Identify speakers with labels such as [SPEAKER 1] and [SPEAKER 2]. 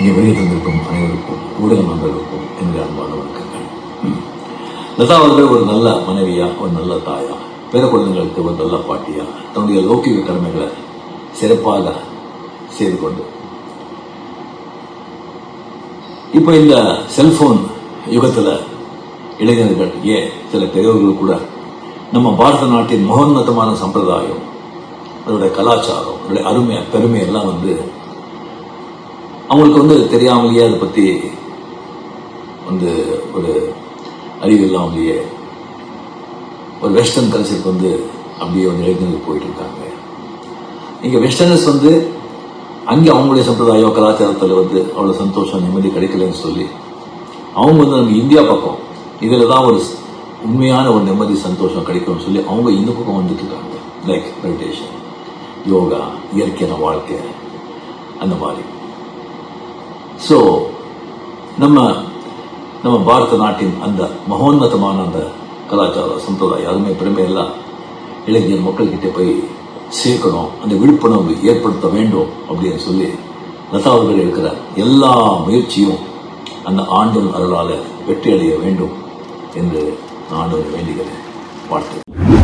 [SPEAKER 1] இங்கே வெளியே தந்திருக்கும் அனைவருக்கும் ஊடக நண்பர்களுக்கும் என்னுடைய அன்பான வணக்கங்கள். லதா அவர்கள் ஒரு நல்ல மனைவியா, ஒரு நல்ல தாயா, பேர குழந்தைகளுக்கு ஒரு நல்ல பாட்டியா தன்னுடைய லௌகிக கடமைகளை சிறப்பாக செய்து கொண்டு இப்போ இந்த செல்போன் யுகத்தில் இளைஞர்கள் சில பெரியவர்கள் கூட நம்ம பாரத நாட்டின் மகோன்னதமான சம்பிரதாயம், அதோடைய கலாச்சாரம், அதோடைய அருமை பெருமை எல்லாம் அவங்களுக்கு தெரியாமலேயே அதை பற்றி ஒரு அறிவு இல்லாமலேயே ஒரு வெஸ்டர்ன் கல்ச்சருக்கு அப்படியே இளைஞர்கள் போயிட்டு இருக்காங்க. இங்கே வெஸ்டர்னர்ஸ் அங்கே அவங்களுடைய சம்பிரதாயம் கலாச்சாரத்தில் அவ்வளோ சந்தோஷம் நிம்மதி கிடைக்கலன்னு சொல்லி அவங்க நம்ம இந்தியா பக்கம் இதில் தான் ஒரு உண்மையான ஒரு நிம்மதி சந்தோஷம் கிடைக்கும்னு சொல்லி அவங்க இந்த பக்கம் வந்துட்டு இருக்காங்க. லைக் மெடிடேஷன், யோகா, இயற்கையான வாழ்க்கை, அந்த மாதிரி. ஸோ நம்ம பாரத நாட்டின் அந்த மகோன்னதமான அந்த கலாச்சார சம்பிரதாயம் அருமை பெருமை எல்லாம் இளைஞர் மக்கள்கிட்ட போய் சேர்க்கணும், அந்த விழிப்புணர்வு ஏற்படுத்த வேண்டும் அப்படின்னு சொல்லி லதா அவர்கள் இருக்கிற எல்லா முயற்சியும் அந்த ஆண்டவன் அருளால் வெற்றி அடைய வேண்டும் என்று நான் வேண்டுகிறேன். வாழ்த்து.